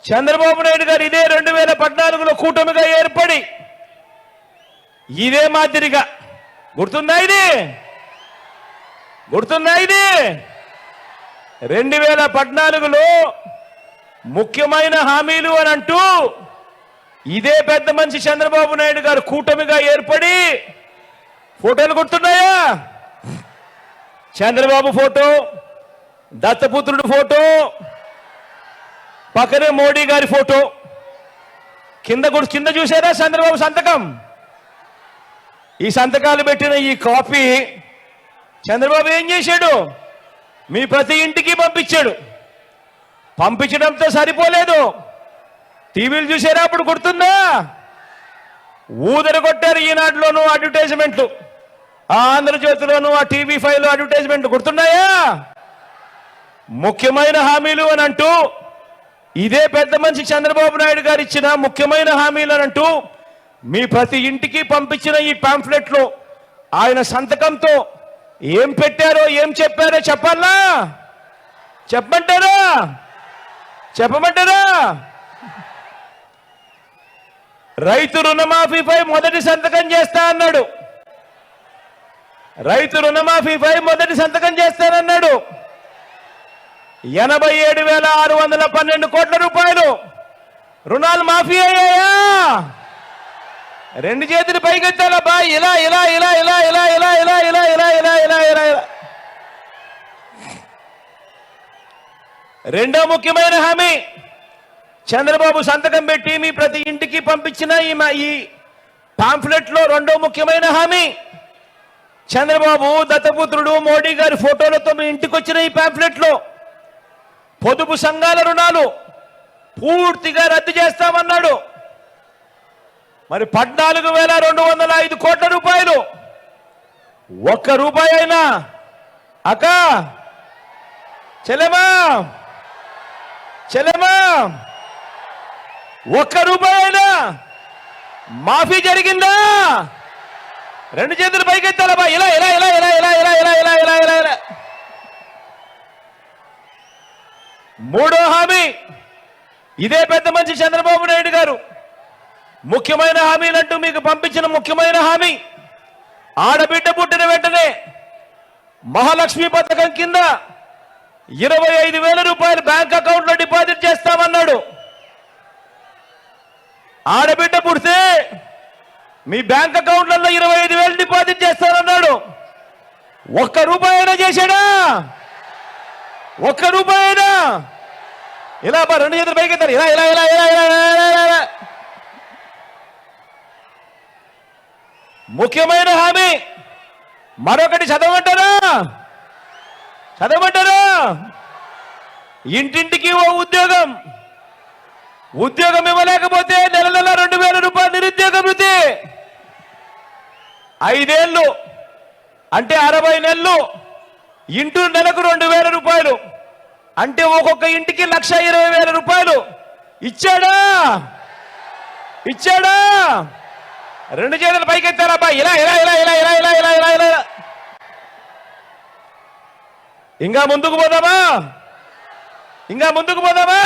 చంద్రబాబు నాయుడు గారు ఇదే 2014లో కూటమిగా ఏర్పడి ఇదే మాదిరిగా గుర్తుందా ఇది 2014లో ముఖ్యమైన హామీలు అని అంటూ ఇదే పెద్ద మనిషి చంద్రబాబు నాయుడు గారు కూటమిగా ఏర్పడి ఫోటోలు గుర్తున్నాయా? చంద్రబాబు ఫోటో, దత్తపుత్రుడు ఫోటో, పక్కనే మోడీ గారి ఫోటో, కింద చూసారా చంద్రబాబు సంతకం? ఈ సంతకాలు పెట్టిన ఈ కాపీ చంద్రబాబు ఏం చేశాడు? మీ ప్రతి ఇంటికి పంపించాడు. పంపించడంతో సరిపోలేదు, టీవీలు చూసారా? అప్పుడు గుర్తుందా? ఊదర కొట్టారు. ఈనాడులోనూ అడ్వర్టైజ్మెంట్లు, ఆ ఆంధ్రజ్యోతిలోనూ, ఆ TV5లో అడ్వర్టైజ్మెంట్లు గుర్తున్నాయా? ముఖ్యమైన హామీలు అని అంటూ ఇదే పెద్ద మనిషి చంద్రబాబు నాయుడు గారు ఇచ్చిన ముఖ్యమైన హామీలు అని అంటూ మీ ప్రతి ఇంటికి పంపించిన ఈ పాంఫ్లెట్లో ఆయన సంతకంతో ఏం పెట్టారో ఏం చెప్పారో చెప్పాలా? చెప్పమంటారా? రైతు రుణమాఫీపై మొదటి సంతకం చేస్తా అన్నాడు. రైతు రుణమాఫీపై మొదటి సంతకం చేస్తానన్నాడు. 87,612 కోట్ల రూపాయలు రుణాలు మాఫీ అయ్యాయా? రెండు చేతులు పైకెత్తాలా బా? ఇలా ఇలా ఇలా ఇలా ఇలా ఇలా ఇలా ఇలా ఇలా ఇలా ఇలా ఇలా ఇలా. రెండో ముఖ్యమైన హామీ చంద్రబాబు సంతకం పెట్టి మీ ప్రతి ఇంటికి పంపించిన ఈ పాంఫ్లెట్లో రెండో ముఖ్యమైన హామీ చంద్రబాబు దత్తపుత్రుడు మోడీ గారి ఫోటోలతో మీ ఇంటికి వచ్చిన ఈ పాంఫ్లెట్లో పొదుపు సంఘాల రుణాలు పూర్తిగా రద్దు చేస్తామన్నాడు. మరి 14,205 కోట్ల రూపాయలు ఒక్క రూపాయి అయినా అక్క చెల్లెమా ఒక్క రూపాయి అయినా మాఫీ జరిగిందా? రెండు చేతులు పైకెత్తాలబ్బా. ఇలా ఇలా ఇలా ఇలా ఇలా ఇలా ఇలా ఇలా ఇలా ఇలా ఇలా. మూడో హామీ ఇదే పెద్ద మనిషి చంద్రబాబు నాయుడు గారు ముఖ్యమైన హామీలంటూ మీకు పంపించిన ముఖ్యమైన హామీ ఆడబిడ్డ పుట్టిన వెంటనే మహాలక్ష్మి పథకం కింద 25,000 రూపాయలు బ్యాంక్ అకౌంట్లో డిపాజిట్ చేస్తామన్నాడు. ఆడబిడ్డ పుడితే మీ బ్యాంక్ అకౌంట్లలో 25,000 డిపాజిట్ చేస్తానన్నాడు. ఒక్క రూపాయి అయినా చేశాడా? ఒక్క రూపాయి అయినా? ఇలా రెండు చేతులు పైకెత్తారు. ఇలా ఇలా ఇలా ఇలా ఇలా ఇలా. ముఖ్యమైన హామీ మరొకటి చదవమంటారా? ఇంటింటికి ఓ ఉద్యోగం ఇవ్వలేకపోతే నెల 2,000 రూపాయలు నిరుద్యోగ భృతి. 5 ఏళ్ళు అంటే 60 నెలలు ఇంటూ నెలకు 2,000 రూపాయలు అంటే ఒక్కొక్క ఇంటికి 1,20,000 రూపాయలు ఇచ్చాడా? రెండు చేతులు పైకెత్తారబ్బా. ఇలా ఇలా ఇలా ఇలా ఇలా ఇలా ఇలా ఇలా ఇలా. ఇంకా ముందుకు పోదామా?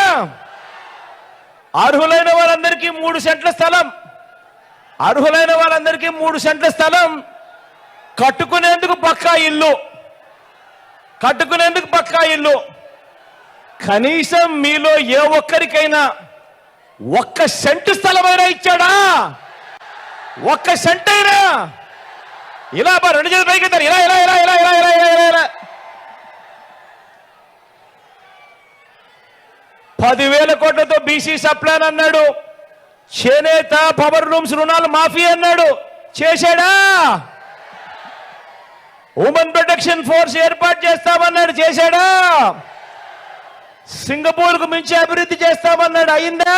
అర్హులైన వాళ్ళందరికీ 3 సెంట్ల స్థలం, కట్టుకునేందుకు పక్కా ఇల్లు. కనీసం మీలో ఏ ఒక్కరికైనా 1 సెంటు స్థలమైనా ఇచ్చాడా? 1 సెంట్ అయినా? ఇలా రెండు చేతులు పైకెత్తారు. ఇలా ఇలా ఇలా ఇలా ఇలా ఇలా ఇలా ఇలా. 10,000 కోట్లతో బీసీ సప్లాన్ అన్నాడు. చేనేత పవర్ లూమ్స్ రుణాలు మాఫీ అన్నాడు. చేశాడా? ఉమెన్ ప్రొటెక్షన్ ఫోర్స్ ఏర్పాటు చేస్తామన్నాడు. చేశాడా? సింగపూర్కు మించి అభివృద్ధి చేస్తామన్నాడు. అయిందా?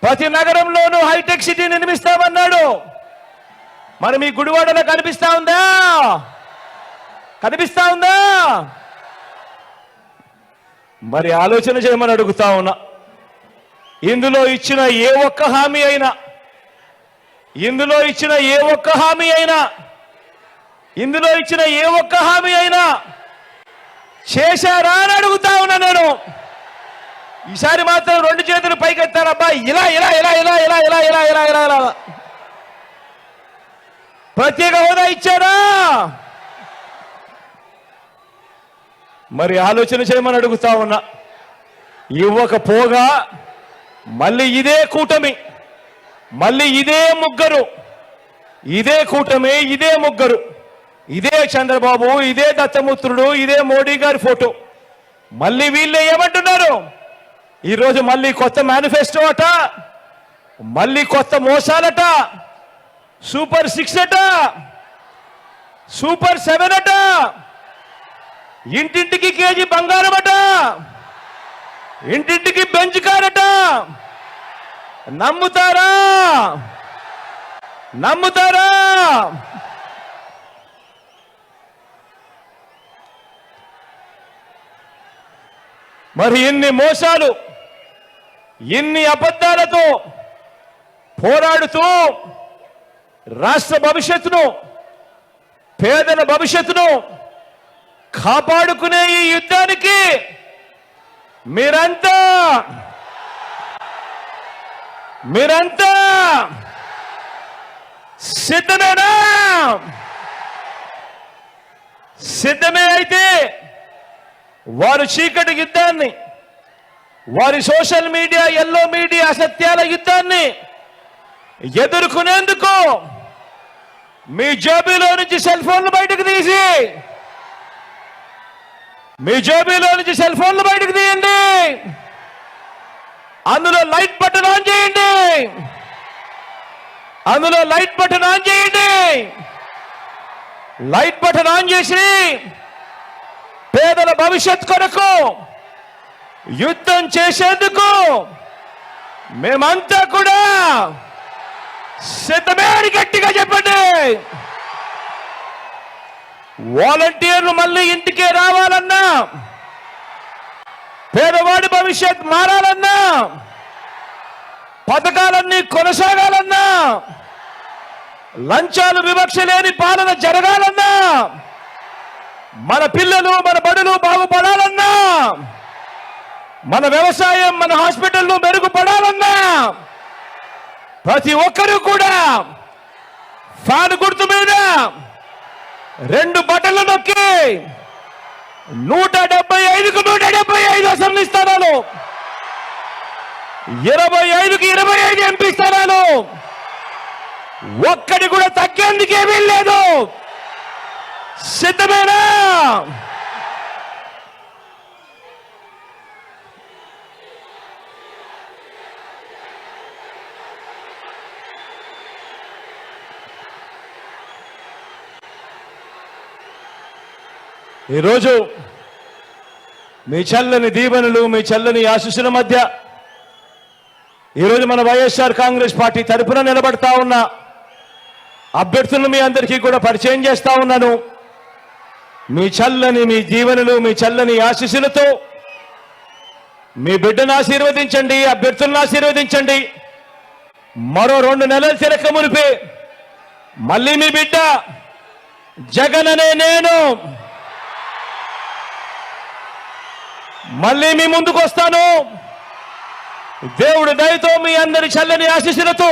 ప్రతి నగరంలోనూ హైటెక్ సిటీ నిర్మిస్తామన్నాడు. మరి మీ గుడివాడలో కనిపిస్తా ఉందా? మరి ఆలోచన చేయమని అడుగుతా ఉన్నా. ఇందులో ఇచ్చిన ఏ ఒక్క హామీ అయినా చేశారా అని అడుగుతా ఉన్నా నేను. ఈసారి మాత్రం రెండు చేతులు పైకెత్తారబ్బా, ఇలా ఇలా ఇలా ఇలా ఇలా ఇలా ఇలా ఇలా ఇలా ఇలా ప్రత్యేక హోదా ఇచ్చారా? మరి ఆలోచన చేయమని అడుగుతా ఉన్నా. ఇవ్వకపోగా మళ్ళీ ఇదే కూటమి, మళ్ళీ ఇదే ముగ్గురు, ఇదే కూటమి, ఇదే ముగ్గురు, ఇదే చంద్రబాబు, ఇదే దత్తముత్రుడు, ఇదే మోడీ గారి ఫోటో, మళ్ళీ వీళ్ళే ఏమంటున్నారు? ఈరోజు మళ్ళీ కొత్త మేనిఫెస్టో అట, మళ్ళీ కొత్త మోసాలట, సూపర్ 6 అట, సూపర్ 7 అట, ఇంటింటికి కేజీ బంగారం అట, ఇంటింటికి బెంచ్ కార్ అట. నమ్ముతారా? నమ్ముతారా? మరి ఇన్ని మోసాలు, ఇన్ని అబద్ధాలతో పోరాడుతూ రాష్ట్ర భవిష్యత్తును, పేదల భవిష్యత్తును కాపాడుకునే ఈ యుద్ధానికి మీరంతా సిద్ధమేనా? సిద్ధమే అయితే వారు చీకటి యుద్ధాన్ని, వారి సోషల్ మీడియా, ఎల్లో మీడియా అసత్యాల యుద్ధాన్ని ఎదుర్కొనేందుకు మీ జేబులో నుంచి సెల్ ఫోన్లు బయటకు తీసి, మీ జేబులో నుంచి సెల్ ఫోన్లు బయటకు తీయండి, అందులో లైట్ బటన్ ఆన్ చేయండి, అందులో లైట్ బటన్ ఆన్ చేయండి. లైట్ బటన్ ఆన్ చేసి పేదల భవిష్యత్ కొరకు యుద్ధం చేసేందుకు మేమంతా కూడా సిద్ధమే అని గట్టిగా చెప్పండి. వాలంటీర్లు మళ్ళీ ఇంటికే రావాలన్నా, పేదవాడి భవిష్యత్ మారాలన్నా, పథకాలన్నీ కొనసాగాలన్నా, లంచాలు వివక్ష లేని పాలన జరగాలన్నా, మన పిల్లలు, మన బడులు బాగుపడాలన్నా, మన వ్యవసాయం, మన హాస్పిటల్లు మెరుగుపడాలన్నా ప్రతి ఒక్కరూ కూడా ఫ్యాన్ గుర్తు మీద 2 బటన్లు నొక్కి 175కు 175 అసెంబ్లీ స్థానాలు, 25కి 25 ఎంపీ స్థానాలు, ఒక్కడి కూడా తగ్గేందుకేమీ లేదు. సిద్ధమేనా? ఈరోజు మీ చల్లని దీవెనలు, మీ చల్లని ఆశీస్సుల మధ్య ఈరోజు మన వైఎస్ఆర్ కాంగ్రెస్ పార్టీ తరఫున నిలబడతా ఉన్న అభ్యర్థులను మీ అందరికీ కూడా పరిచయం చేస్తా ఉన్నాను. మీ చల్లని, మీ దీవెనలు, మీ చల్లని ఆశీస్సులతో మీ బిడ్డను ఆశీర్వదించండి, అభ్యర్థులను ఆశీర్వదించండి. మరో 2 నెలలు తిరక మునిపే మళ్ళీ మీ బిడ్డ జగన్ అనే నేను మళ్ళీ మీ ముందుకు వస్తాను. దేవుడి దయతో, మీ అందరి చల్లని ఆశీస్సులతో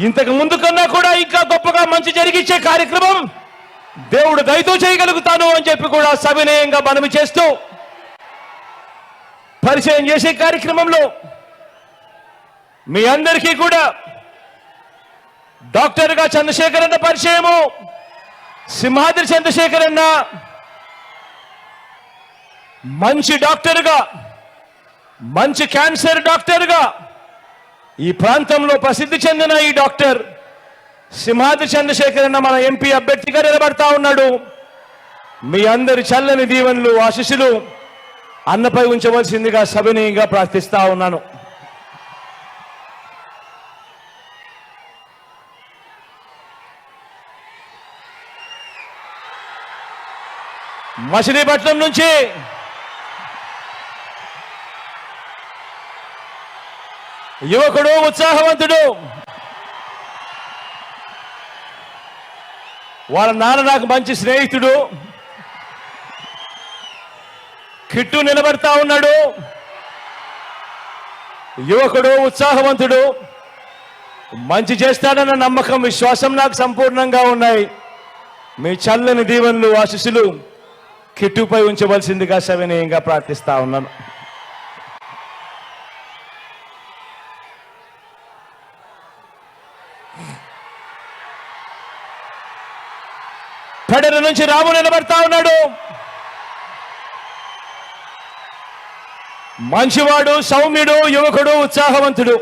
ఇంతకు ముందు కన్నా కూడా ఇంకా గొప్పగా మంచి జరిగించే కార్యక్రమం దేవుడు దయతో చేయగలుగుతాను అని చెప్పి కూడా సవినయంగా మనవి చేస్తూ, పరిచయం చేసే కార్యక్రమంలో మీ అందరికీ కూడా డాక్టర్గా చంద్రశేఖర్ అన్న పరిచయము. సింహాద్రి చంద్రశేఖర్ అన్న మంచి డాక్టర్గా, మంచి క్యాన్సర్ డాక్టర్గా ఈ ప్రాంతంలో ప్రసిద్ధి చెందిన ఈ డాక్టర్ సింహాద్రి చంద్రశేఖర్ అన్న మన ఎంపీ అభ్యర్థిగా నిలబడతా ఉన్నాడు. మీ అందరి చల్లని దీవెనలు, ఆశీస్సులు అన్నపై ఉంచవలసిందిగా సవినయంగా ప్రార్థిస్తా ఉన్నాను. మచిలీపట్నం నుంచి యువకుడు, ఉత్సాహవంతుడు, వాళ్ళ నాన్న నాకు మంచి స్నేహితుడు, కిట్టు నిలబడతా ఉన్నాడు. యువకుడు, ఉత్సాహవంతుడు, మంచి చేస్తాడన్న నమ్మకం, విశ్వాసం నాకు సంపూర్ణంగా ఉన్నాయి. మీ చల్లని దీవెనలు, ఆశీస్సులు కిట్టుపై ఉంచవలసిందిగా సవినయంగా ప్రార్థిస్తా ఉన్నాను. కడల నుంచి రాము నిలబడతా ఉన్నాడు. మంచివాడు, సౌమ్యుడు, యువకుడు, ఉత్సాహవంతుడు,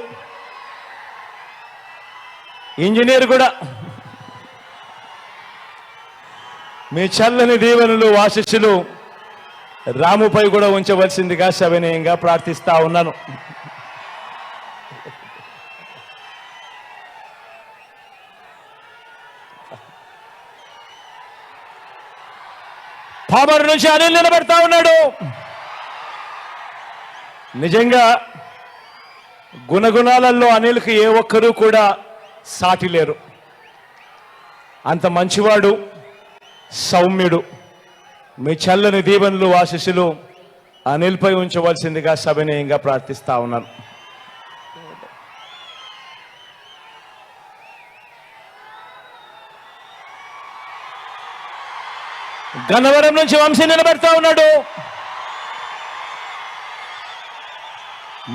ఇంజనీర్ కూడా. మీ చల్లని దీవెనలు, ఆశీస్సులు రాముపై కూడా ఉంచవలసిందిగా సవినయంగా ప్రార్థిస్తా ఉన్నాను. పామరు నుంచి అనిల్ నిలబెడతా ఉన్నాడు. నిజంగా గుణగుణాలలో అనిల్కి ఏ ఒక్కరూ కూడా సాటి లేరు. అంత మంచివాడు, సౌమ్యుడు. మీ చల్లని దీవెనలు, ఆశీస్సులు అనిల్పై ఉంచవలసిందిగా సవినయంగా ప్రార్థిస్తా ఉన్నాను. గన్నవరం నుంచి వంశీ నిలబెడతా ఉన్నాడు.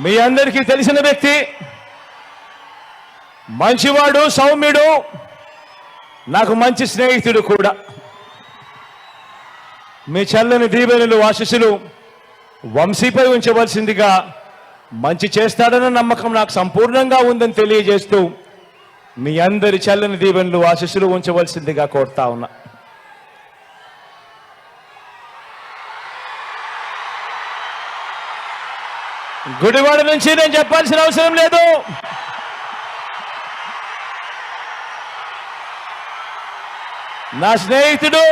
మీ అందరికీ తెలిసిన వ్యక్తి, మంచివాడు, సౌమ్యుడు, నాకు మంచి స్నేహితుడు కూడా. మీ చల్లని దీవెనలు, ఆశీస్సులు వంశీపై ఉంచవలసిందిగా, మంచి చేస్తాడన్న నమ్మకం నాకు సంపూర్ణంగా ఉందని తెలియజేస్తూ మీ అందరి చల్లని దీవెనలు, ఆశీస్సులు ఉంచవలసిందిగా కోరుతా ఉన్నా. గుడివాడ నుంచి నేను చెప్పాల్సిన అవసరం లేదు. నా స్నేహితుడు,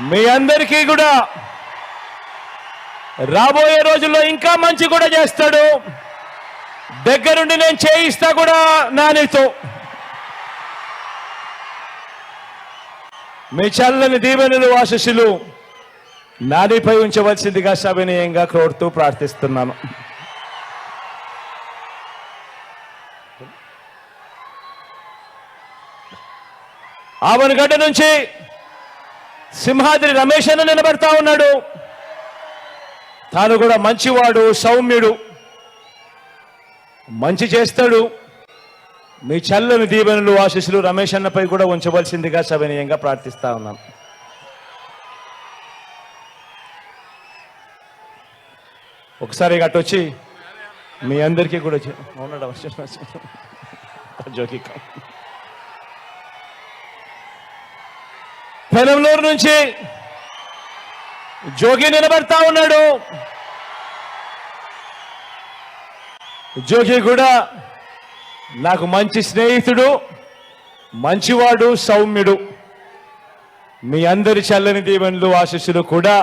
మీ అందరికీ కూడా రాబోయే రోజుల్లో ఇంకా మంచి కూడా చేస్తాడు. దగ్గరుండి నేను చేయిస్తా కూడా నానితో. మీ చల్లని దీవెనలు, ఆశీస్సులు నానిపై ఉంచవలసిందిగా సవినయంగా కోరుతూ ప్రార్థిస్తున్నాను. ఆవనగడ్డ నుంచి సింహాద్రి రమేష్ అన్న నిలబడతా ఉన్నాడు. తాను కూడా మంచివాడు, సౌమ్యుడు, మంచి చేస్తాడు. మీ చల్లని దీవెనలు, ఆశీస్సులు రమేష్ అన్నపై కూడా ఉంచవలసిందిగా సవినయంగా ప్రార్థిస్తా ఉన్నాను. ఒకసారి గట్టొచ్చి మీ అందరికీ కూడా జోకి పెనంలూరు నుంచి జోగి నిలబడతా ఉన్నాడు. జోగి కూడా నాకు మంచి స్నేహితుడు, మంచివాడు, సౌమ్యుడు. మీ అందరి చల్లని దీవెనలు, ఆశీస్సులు కూడా